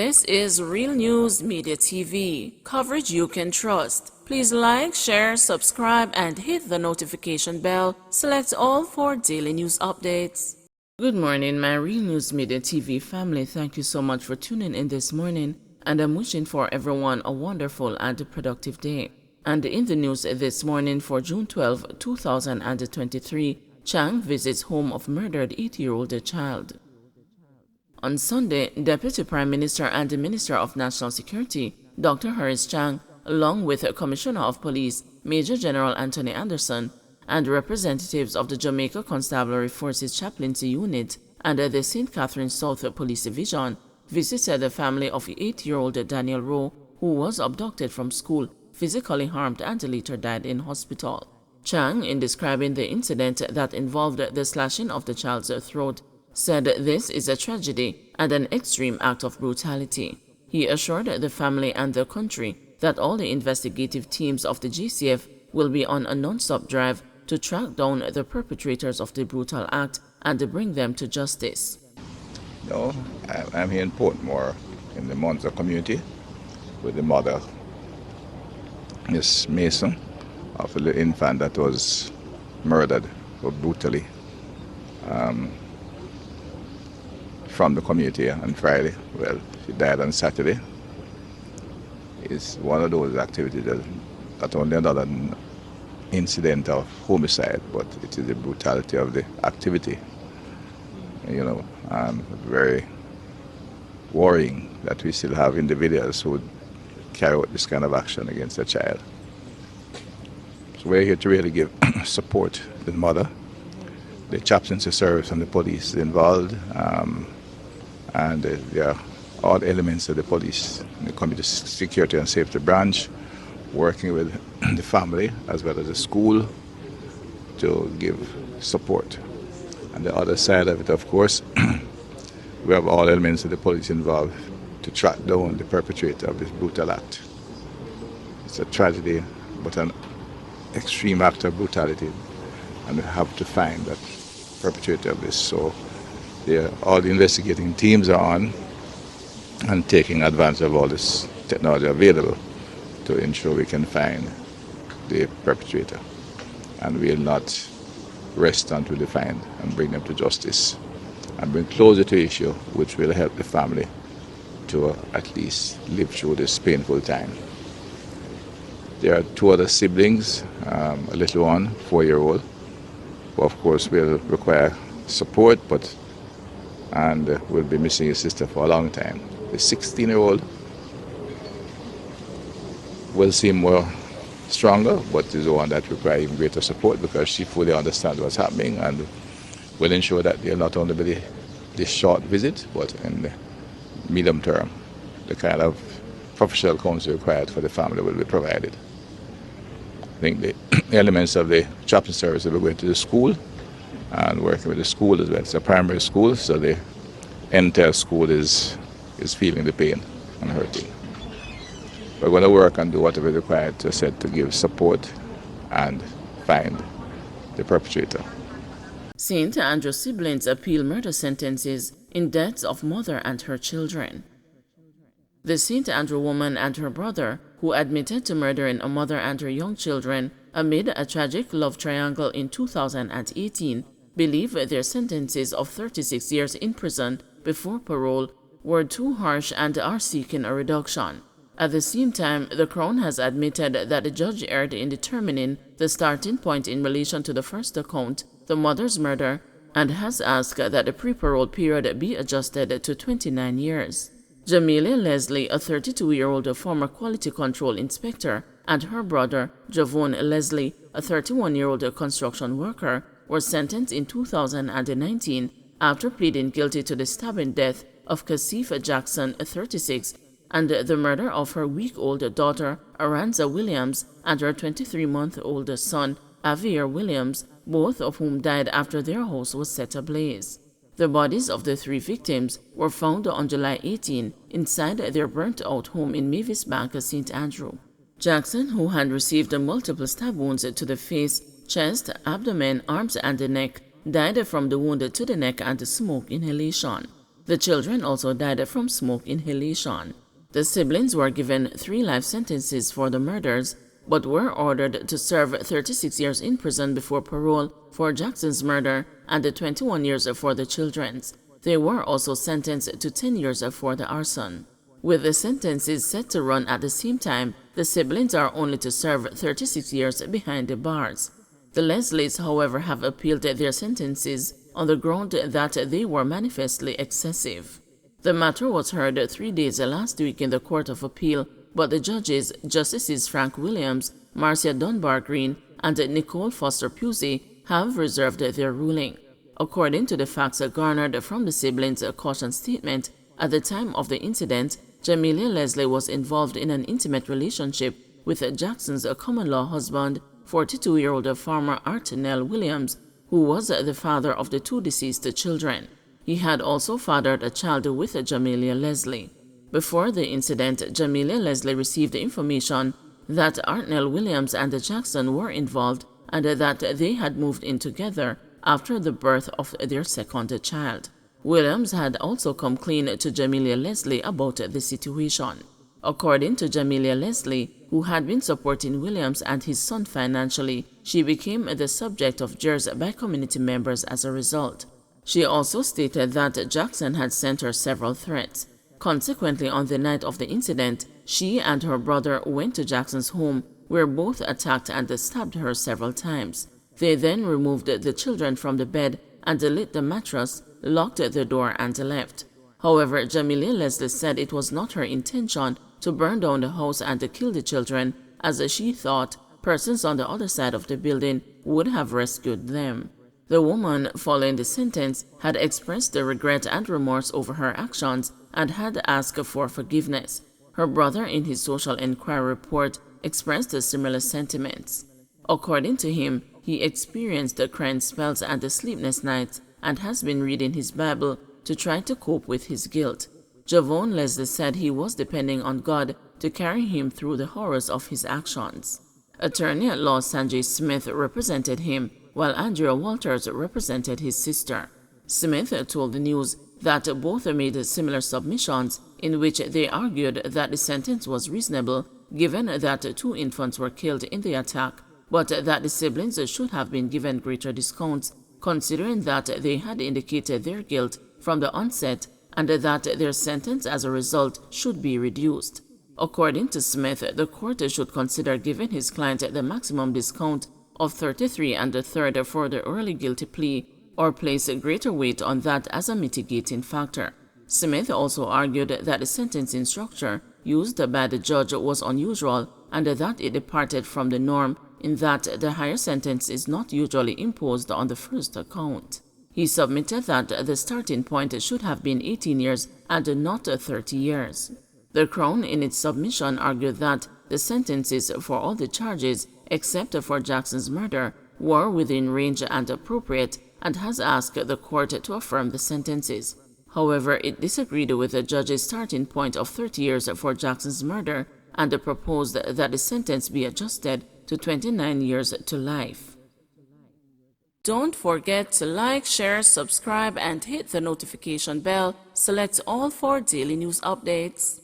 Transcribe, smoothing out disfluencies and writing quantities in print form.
This is Real News Media TV, coverage you can trust. Please like, share, subscribe, and hit the notification bell. Select all for daily news updates. Good morning, my Real News Media TV family. Thank you so much for tuning in this morning, and I'm wishing for everyone a wonderful and productive day. And in the news this morning for June 12, 2023, Chang visits home of murdered 8-year-old child. On Sunday, Deputy Prime Minister and the Minister of National Security, Dr. Harris Chang, along with Commissioner of Police, Major General Anthony Anderson, and representatives of the Jamaica Constabulary Forces Chaplaincy Unit and the St. Catherine South Police Division, visited the family of 8-year-old Daniel Rowe, who was abducted from school, physically harmed, and later died in hospital. Chang, in describing the incident that involved the slashing of the child's throat, said this is a tragedy and an extreme act of brutality. He assured the family and the country that all the investigative teams of the GCF will be on a non-stop drive to track down the perpetrators of the brutal act and bring them to justice. No, I'm here in Portmore in the Monza community with the mother, Miss Mason, of a little infant that was murdered so brutally from the community on Friday. Well, she died on Saturday. It's one of those activities that not only another incident of homicide, but it is the brutality of the activity. You know, very worrying that we still have individuals who would carry out this kind of action against a child. So we're here to really give support to the mother, the chaplaincy service and the police involved, and there are all elements of the police, the community security and safety branch, working with the family as well as the school to give support. And the other side of it, of course, we have all elements of the police involved to track down the perpetrator of this brutal act. It's a tragedy, but an extreme act of brutality, and we have to find that perpetrator of this. So all the investigating teams are on and taking advantage of all this technology available to ensure we can find the perpetrator. And we'll not rest until we find and bring them to justice and bring closure to the issue, which will help the family to at least live through this painful time. There are two other siblings, a little one, 4-year-old, who of course will require support, and will be missing his sister for a long time. The 16-year-old will seem more stronger, but is the one that requires even greater support because she fully understands what's happening and will ensure that they'll not only be this short visit, but in the medium term, the kind of professional counsel required for the family will be provided. I think the elements of the chaplain service will be going to the school and working with the school as well. It's a primary school, so the entire school is feeling the pain and hurting. We're going to work and do whatever is required to give support and find the perpetrator. St. Andrew siblings appeal murder sentences in deaths of mother and her children. The St. Andrew woman and her brother, who admitted to murdering a mother and her young children amid a tragic love triangle in 2018, believe their sentences of 36 years in prison before parole were too harsh and are seeking a reduction. At the same time, the Crown has admitted that the judge erred in determining the starting point in relation to the first account, the mother's murder, and has asked that the pre-parole period be adjusted to 29 years. Jamelia Leslie, a 32-year-old former quality control inspector, and her brother, Javon Leslie, a 31-year-old construction worker, were sentenced in 2019 after pleading guilty to the stabbing death of Kasif Jackson, 36, and the murder of her week-old daughter, Aranza Williams, and her 23-month-old son, Avier Williams, both of whom died after their house was set ablaze. The bodies of the 3 victims were found on July 18 inside their burnt-out home in Mavis Bank, St. Andrew. Jackson, who had received multiple stab wounds to the face, chest, abdomen, arms, and the neck, died from the wound to the neck and smoke inhalation. The children also died from smoke inhalation. The siblings were given 3 life sentences for the murders, but were ordered to serve 36 years in prison before parole for Jackson's murder and 21 years for the children's. They were also sentenced to 10 years for the arson. With the sentences set to run at the same time, the siblings are only to serve 36 years behind the bars. The Leslies, however, have appealed their sentences on the ground that they were manifestly excessive. The matter was heard 3 days last week in the Court of Appeal, but the judges, Justices Frank Williams, Marcia Dunbar Green, and Nicole Foster Pusey, have reserved their ruling. According to the facts garnered from the siblings' caution statement, at the time of the incident, Jamelia Leslie was involved in an intimate relationship with Jackson's common-law husband, 42-year-old farmer RNM Williams, who was the father of the 2 deceased children. He had also fathered a child with Jamelia Leslie. Before the incident, Jamelia Leslie received information that RNM Williams and Jackson were involved and that they had moved in together after the birth of their second child. Williams had also come clean to Jamelia Leslie about the situation. According to Jamelia Leslie, who had been supporting Williams and his son financially, she became the subject of jeers by community members as a result. She also stated that Jackson had sent her several threats. Consequently, on the night of the incident, she and her brother went to Jackson's home, where both attacked and stabbed her several times. They then removed the children from the bed and lit the mattress, locked the door, and left. However, Jamelia Leslie said it was not her intention to burn down the house and to kill the children, as she thought persons on the other side of the building would have rescued them. The woman, following the sentence, had expressed regret and remorse over her actions and had asked for forgiveness. Her brother, in his social inquiry report, expressed similar sentiments. According to him, he experienced crying spells and sleepless nights and has been reading his Bible to try to cope with his guilt. Javon Leslie said he was depending on God to carry him through the horrors of his actions. Attorney at law Sanjay Smith represented him, while Andrea Walters represented his sister. Smith told the news that both made similar submissions in which they argued that the sentence was reasonable given that 2 infants were killed in the attack, but that the siblings should have been given greater discounts considering that they had indicated their guilt from the onset and that their sentence as a result should be reduced. According to Smith, the court should consider giving his client the maximum discount of 33 1/3 for the early guilty plea or place greater weight on that as a mitigating factor. Smith also argued that the sentencing structure used by the judge was unusual and that it departed from the norm in that the higher sentence is not usually imposed on the first count. He submitted that the starting point should have been 18 years and not 30 years. The Crown, in its submission, argued that the sentences for all the charges, except for Jackson's murder, were within range and appropriate, and has asked the court to affirm the sentences. However, it disagreed with the judge's starting point of 30 years for Jackson's murder and proposed that the sentence be adjusted to 29 years to life. Don't forget to like, share, subscribe, and hit the notification bell. Select all for daily news updates.